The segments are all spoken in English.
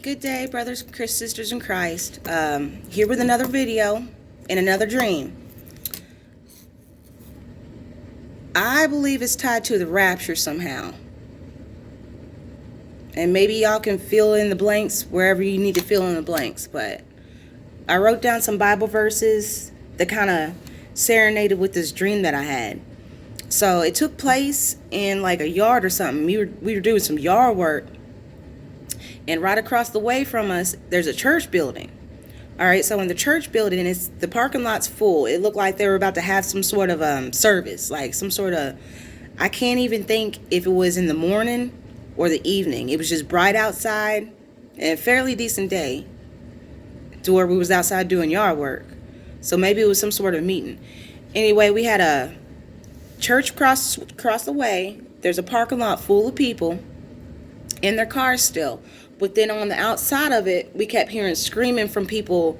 Good day, brothers, sisters in Christ. Here with another video and another dream. I believe it's tied to the rapture somehow. And maybe y'all can fill in the blanks wherever you need to fill in the blanks. But I wrote down some Bible verses that kind of serenaded with this dream that I had. So it took place in like a yard or something. We were doing some yard work. And right across the way from us, there's a church building. All right, so in the church building, the parking lot's full. It looked like they were about to have some sort of service, like some sort of, I can't even think if it was in the morning or the evening. It was just bright outside and a fairly decent day to where we was outside doing yard work. So maybe it was some sort of meeting. Anyway, we had a church across the way. There's a parking lot full of people in their cars still. But then on the outside of it, we kept hearing screaming from people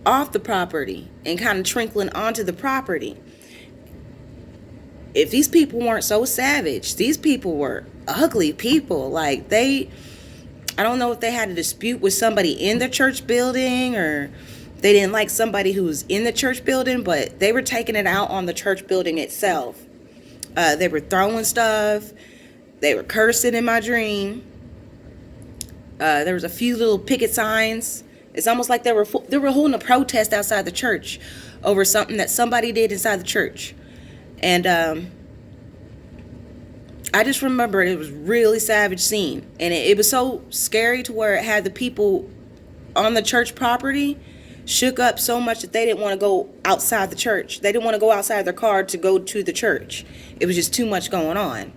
off the property and kind of trickling onto the property. If these people weren't so savage, these people were ugly people. Like I don't know if they had a dispute with somebody in the church building or they didn't like somebody who was in the church building, but they were taking it out on the church building itself. They were throwing stuff. They were cursing in my dream. There was a few little picket signs. It's almost like they were holding a protest outside the church over something that somebody did inside the church. And I just remember it was really savage scene. And it was so scary to where it had the people on the church property shook up so much that they didn't want to go outside the church. They didn't want to go outside their car to go to the church. It was just too much going on.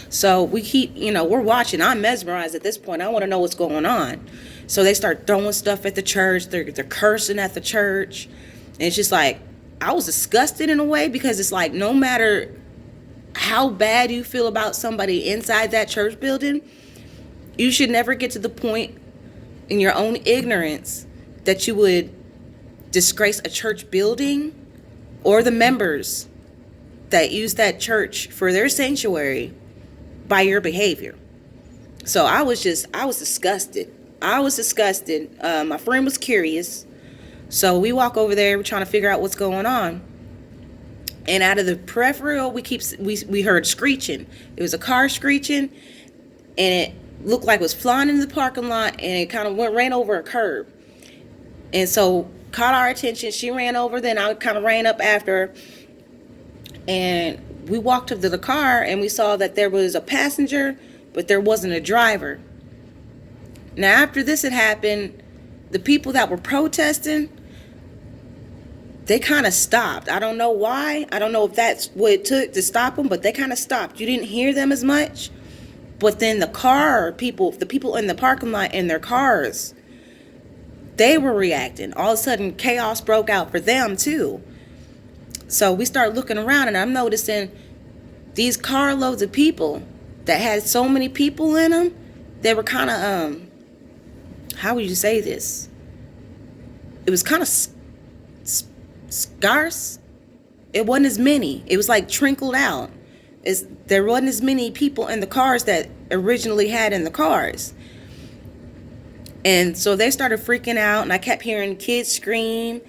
So we keep, we're watching. I'm mesmerized at this point. I want to know what's going on. So they start throwing stuff at the church. They're cursing at the church. And it's just like, I was disgusted in a way because it's like no matter how bad you feel about somebody inside that church building, you should never get to the point in your own ignorance that you would disgrace a church building or the members that use that church for their sanctuary by your behavior. So I was disgusted. My friend was curious. So we walk over there, we're trying to figure out what's going on. And out of the peripheral, we heard screeching. It was a car screeching, and it looked like it was flying into the parking lot, and it kind of ran over a curb. And so caught our attention. She ran over, then I kind of ran up after her. And we walked up to the car and we saw that there was a passenger, but there wasn't a driver. Now, after this had happened, the people that were protesting, they kind of stopped. I don't know why. I don't know if that's what it took to stop them, but they kind of stopped. You didn't hear them as much. But then the people in the parking lot in their cars, they were reacting. All of a sudden, chaos broke out for them too. So we start looking around, and I'm noticing these carloads of people that had so many people in them. They were kind of, how would you say this? It was kind of scarce. It wasn't as many. It was like trickled out. There wasn't as many people in the cars that originally had in the cars. And so they started freaking out, and I kept hearing kids scream.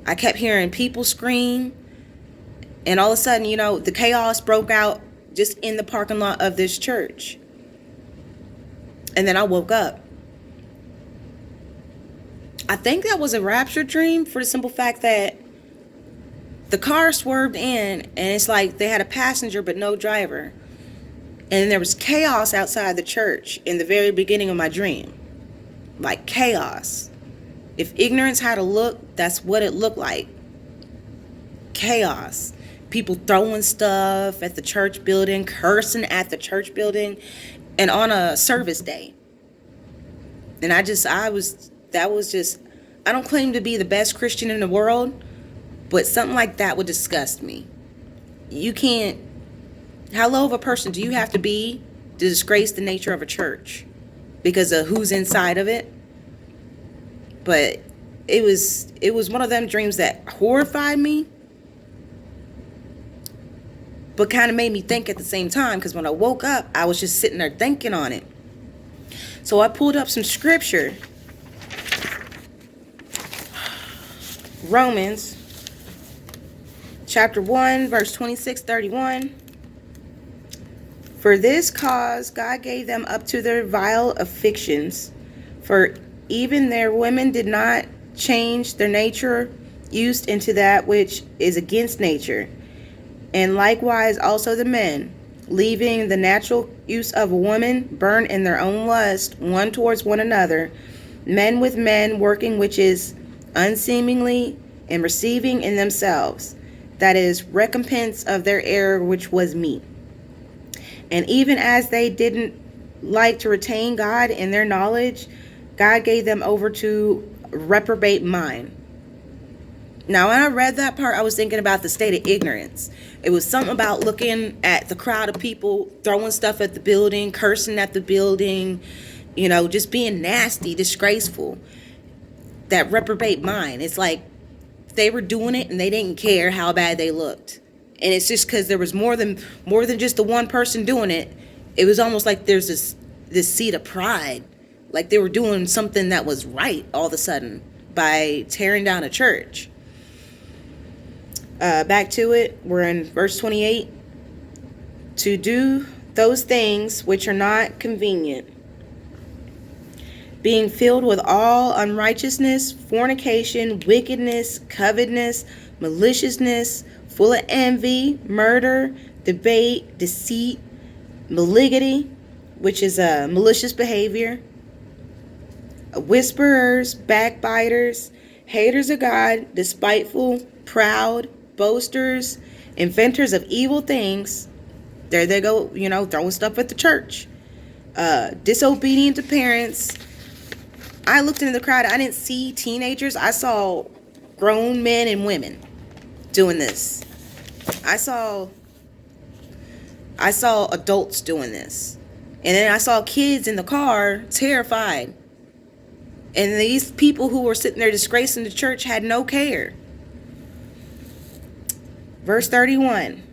I kept hearing people scream. And all of a sudden, the chaos broke out just in the parking lot of this church. And then I woke up. I think that was a rapture dream for the simple fact that the car swerved in, and it's like they had a passenger but no driver. And there was chaos outside the church in the very beginning of my dream. Like chaos. If ignorance had a look, that's what it looked like. Chaos. People throwing stuff at the church building, cursing at the church building, and on a service day. And I don't claim to be the best Christian in the world, but something like that would disgust me. You can't, how low of a person do you have to be to disgrace the nature of a church because of who's inside of it? But it was one of them dreams that horrified me, but kind of made me think at the same time, because when I woke up, I was just sitting there thinking on it. So I pulled up some scripture. Romans chapter 1, verse 26-31. For this cause God gave them up to their vile afflictions, for even their women did not change their nature used into that which is against nature. And likewise also the men, leaving the natural use of a woman, burn in their own lust one towards one another, men with men working which is unseemingly, and receiving in themselves, that is, recompense of their error which was meet. And even as they didn't like to retain God in their knowledge, God gave them over to reprobate mind. Now, when I read that part, I was thinking about the state of ignorance. It was something about looking at the crowd of people, throwing stuff at the building, cursing at the building, just being nasty, disgraceful. That reprobate mind. It's like they were doing it and they didn't care how bad they looked. And it's just because there was more than just the one person doing it. It was almost like there's this seed of pride. Like they were doing something that was right all of a sudden by tearing down a church. Back to it. We're in verse 28. To do those things which are not convenient, being filled with all unrighteousness, fornication, wickedness, covetousness, maliciousness, full of envy, murder, debate, deceit, malignity, which is a malicious behavior, whisperers, backbiters, haters of God, despiteful, proud, boasters, inventors of evil things. There they go, throwing stuff at the church. Disobedient to parents. I looked into the crowd. I didn't see teenagers. I saw grown men and women doing this. I saw adults doing this. And then I saw kids in the car terrified. And these people who were sitting there disgracing the church had no care. Verse 31.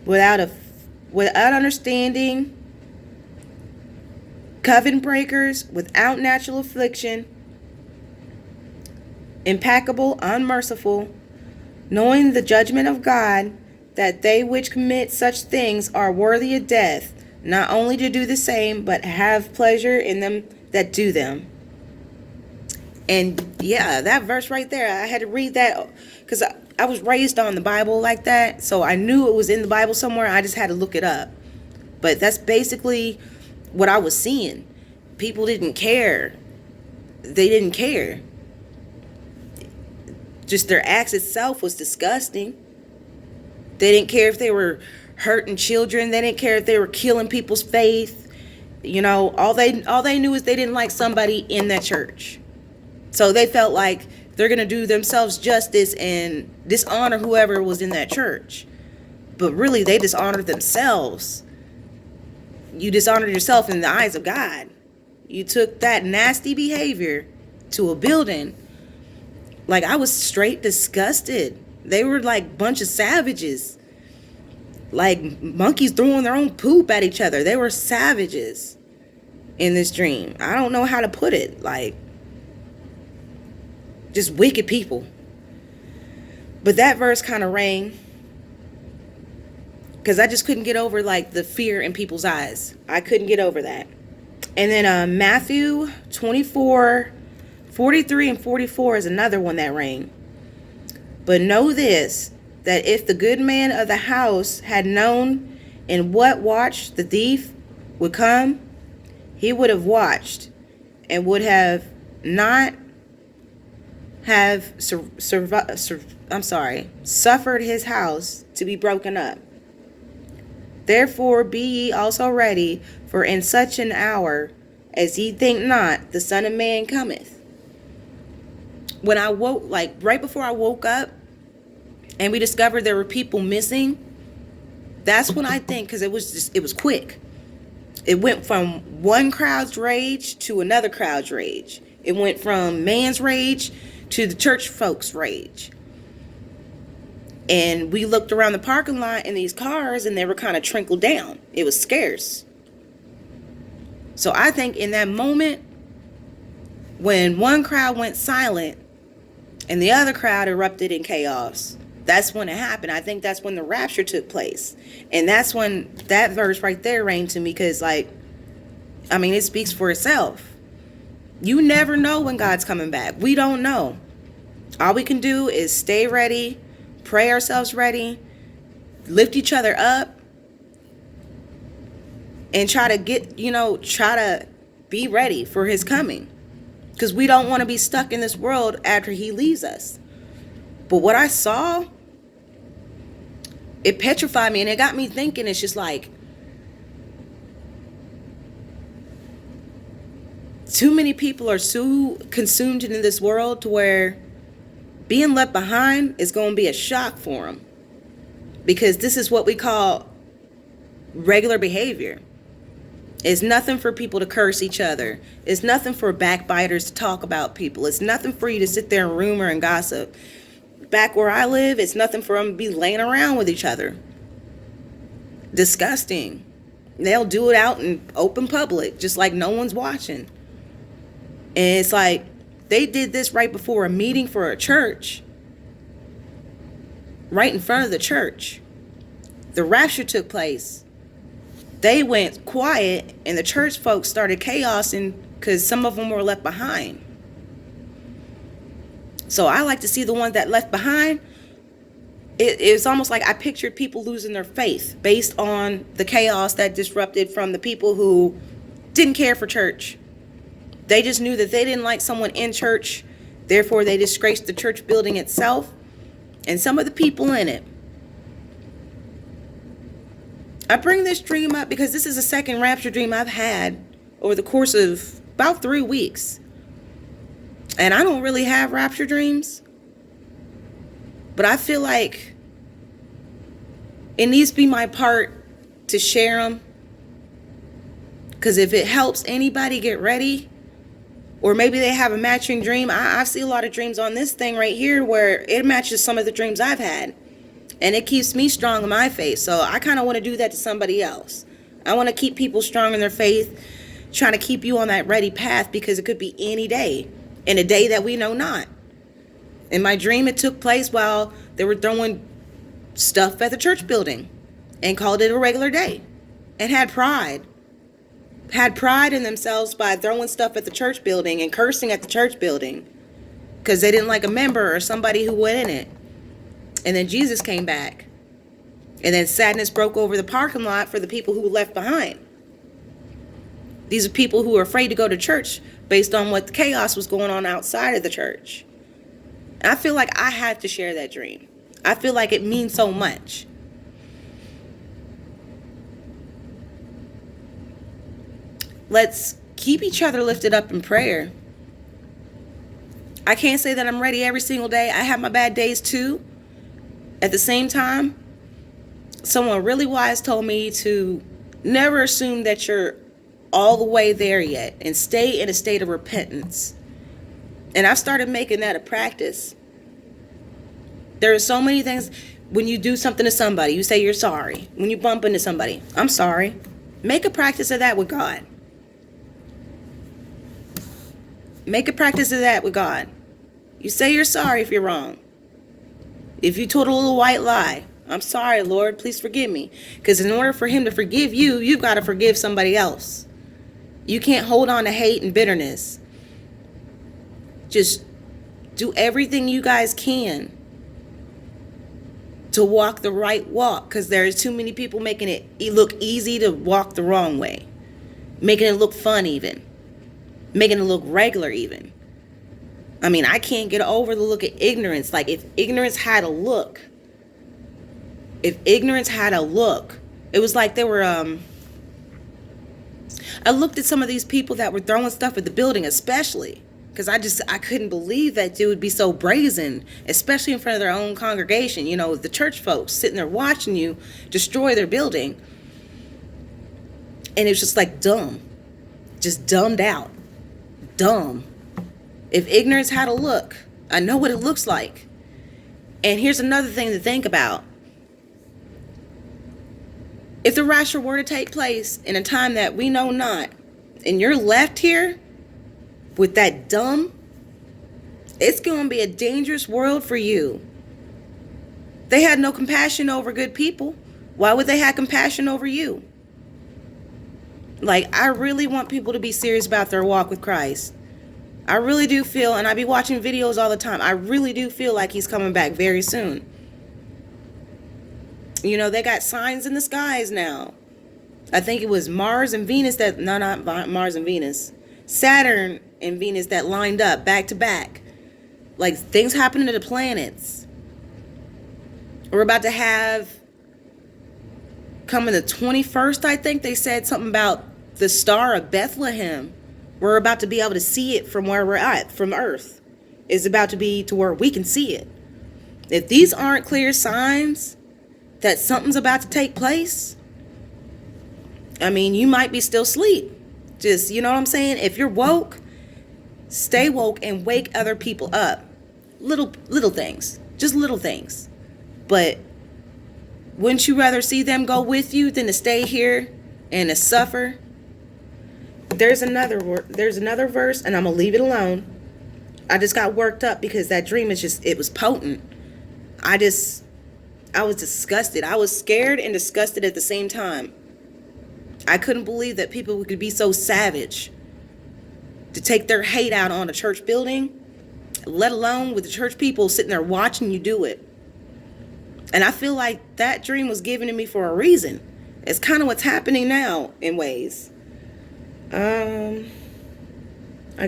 Without understanding, covenant breakers, without natural affliction, implacable, unmerciful, knowing the judgment of God, that they which commit such things are worthy of death, not only to do the same, but have pleasure in them that do them. And yeah, that verse right there, I had to read that because I was raised on the Bible like that, so I knew it was in the Bible somewhere. I just had to look it up. But that's basically what I was seeing. People didn't care. They didn't care. Just their acts itself was disgusting. They didn't care if they were hurting children. They didn't care if they were killing people's faith. All they knew is they didn't like somebody in that church. So they felt like they're going to do themselves justice and dishonor whoever was in that church. But really, they dishonored themselves. You dishonored yourself in the eyes of God. You took that nasty behavior to a building. Like, I was straight disgusted. They were like a bunch of savages. Like monkeys throwing their own poop at each other. They were savages in this dream. I don't know how to put it. Like, just wicked people. But that verse kind of rang because I just couldn't get over like the fear in people's eyes. I couldn't get over that. And then Matthew 24, 43 and 44 is another one that rang. But know this, that if the good man of the house had known in what watch the thief would come, he would have watched and would have not have suffered his house to be broken up. Therefore be ye also ready, for in such an hour as ye think not, the Son of Man cometh. When I woke, like right before I woke up, and we discovered there were people missing, that's when I think, because it was quick. It went from one crowd's rage to another crowd's rage. It went from man's rage to the church folks' rage. And we looked around the parking lot in these cars and they were kind of trickled down. It was scarce. So I think in that moment, when one crowd went silent and the other crowd erupted in chaos, that's when it happened. I think that's when the rapture took place. And that's when that verse right there rang to me, because, like, I mean, it speaks for itself. You never know when God's coming back. We don't know. All we can do is stay ready, pray ourselves ready, lift each other up, and try to be ready for his coming. Because we don't want to be stuck in this world after he leaves us. But what I saw, it petrified me, and it got me thinking. It's just like, too many people are so consumed in this world to where being left behind is going to be a shock for them. Because this is what we call regular behavior. It's nothing for people to curse each other. It's nothing for backbiters to talk about people. It's nothing for you to sit there and rumor and gossip. Back where I live, it's nothing for them to be laying around with each other. Disgusting. They'll do it out in open public, just like no one's watching. And it's like, they did this right before a meeting for a church, right in front of the church. The rapture took place. They went quiet, and the church folks started chaosing because some of them were left behind. So I like to see the ones that left behind. It's almost like I pictured people losing their faith based on the chaos that disrupted from the people who didn't care for church. They just knew that they didn't like someone in church. Therefore, they disgraced the church building itself and some of the people in it. I bring this dream up because this is the second rapture dream I've had over the course of about 3 weeks. And I don't really have rapture dreams. But I feel like it needs to be my part to share them. Because if it helps anybody get ready, or maybe they have a matching dream. I see a lot of dreams on this thing right here where it matches some of the dreams I've had. And it keeps me strong in my faith. So I kind of want to do that to somebody else. I want to keep people strong in their faith, trying to keep you on that ready path, because it could be any day, and a day that we know not. In my dream, it took place while they were throwing stuff at the church building and called it a regular day, and had pride in themselves by throwing stuff at the church building and cursing at the church building because they didn't like a member or somebody who went in it. And then Jesus came back, and then sadness broke over the parking lot for the people who were left behind. These are people who are afraid to go to church based on what the chaos was going on outside of the church. And I feel like I had to share that dream. I feel like it means so much. Let's keep each other lifted up in prayer. I can't say that I'm ready every single day. I have my bad days too. At the same time, someone really wise told me to never assume that you're all the way there yet, and stay in a state of repentance. And I've started making that a practice. There are so many things. When you do something to somebody, you say you're sorry. When you bump into somebody, I'm sorry. Make a practice of that with God. Make a practice of that with God. You say you're sorry if you're wrong. If you told a little white lie, I'm sorry, Lord, please forgive me. Because in order for him to forgive you, you've got to forgive somebody else. You can't hold on to hate and bitterness. Just do everything you guys can to walk the right walk, because there's too many people making it look easy to walk the wrong way, making it look fun even, making it look regular even. I mean, I can't get over the look of ignorance. Like, if ignorance had a look, it was like they were, I looked at some of these people that were throwing stuff at the building, especially, because I couldn't believe that they would be so brazen, especially in front of their own congregation. You know, the church folks sitting there watching you destroy their building. And it was just like dumb, just dumbed out, dumb. If ignorance had a look, I know what it looks like. And here's another thing to think about. If the rapture were to take place in a time that we know not, and you're left here with that dumb, it's going to be a dangerous world for you. They had no compassion over good people. Why would they have compassion over you? Like, I really want people to be serious about their walk with Christ. I really do feel, and I be watching videos all the time, I really do feel like he's coming back very soon. You know, they got signs in the skies now. I think it was Mars and Venus that, no, not Mars and Venus. Saturn and Venus that lined up back to back. Like, things happening to the planets. We're about to have, coming the 21st, I think they said something about the Star of Bethlehem. We're about to be able to see it from where we're at, from Earth. It's about to be to where we can see it. If these aren't clear signs that something's about to take place, I mean, you might be still asleep. Just, you know what I'm saying? If you're woke, stay woke and wake other people up. Little things. Just little things. But wouldn't you rather see them go with you than to stay here and to suffer? There's another verse, and I'm going to leave it alone. I just got worked up because that dream is just, it was potent. I was disgusted. I was scared and disgusted at the same time. I couldn't believe that people could be so savage to take their hate out on a church building, let alone with the church people sitting there watching you do it. And I feel like that dream was given to me for a reason. It's kind of what's happening now in ways. I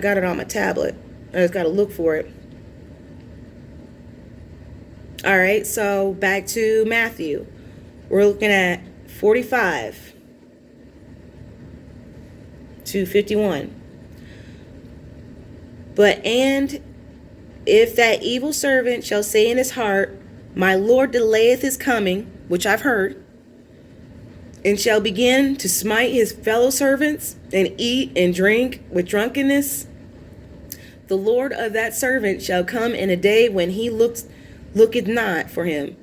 got it on my tablet. I just got to look for it. All right, so back to Matthew. We're looking at 45 to 51. And if that evil servant shall say in his heart, my Lord delayeth his coming, which I've heard, and shall begin to smite his fellow servants and eat and drink with drunkenness, the Lord of that servant shall come in a day when he looketh not for him,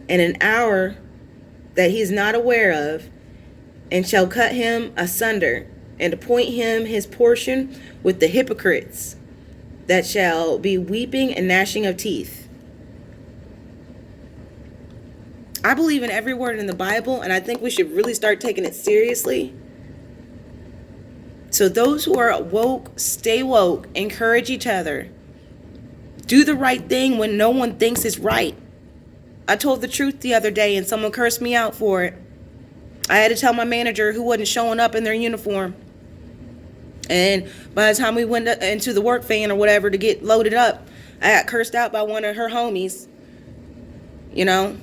and an hour that he is not aware of, and shall cut him asunder, and appoint him his portion with the hypocrites, that shall be weeping and gnashing of teeth. I believe in every word in the Bible, and I think we should really start taking it seriously. So those who are woke, stay woke, encourage each other. Do the right thing when no one thinks it's right. I told the truth the other day and someone cursed me out for it. I had to tell my manager who wasn't showing up in their uniform. And by the time we went into the work van or whatever to get loaded up, I got cursed out by one of her homies. You know,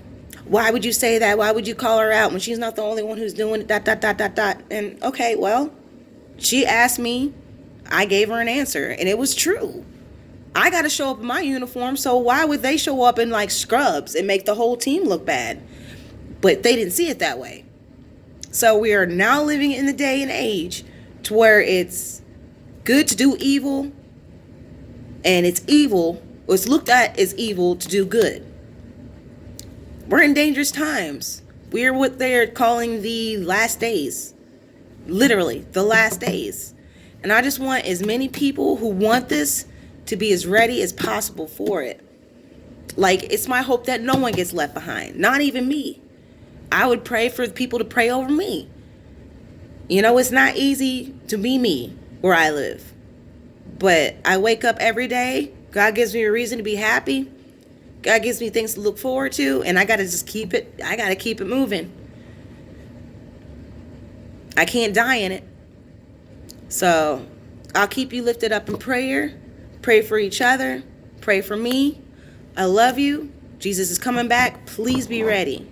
why would you say that? Why would you call her out when she's not the only one who's doing it, ... And okay, well, she asked me, I gave her an answer, and it was true. I got to show up in my uniform, so why would they show up in like scrubs and make the whole team look bad? But they didn't see it that way. So we are now living in the day and age to where it's good to do evil, and it's looked at as evil to do good. We're in dangerous times. We're what they're calling the last days. Literally, the last days. And I just want as many people who want this to be as ready as possible for it. Like, it's my hope that no one gets left behind. Not even me. I would pray for people to pray over me. You know, it's not easy to be me where I live. But I wake up every day. God gives me a reason to be happy. God gives me things to look forward to, and I got to just keep it moving. I can't die in it. So I'll keep you lifted up in prayer. Pray for each other. Pray for me. I love you. Jesus is coming back. Please be ready.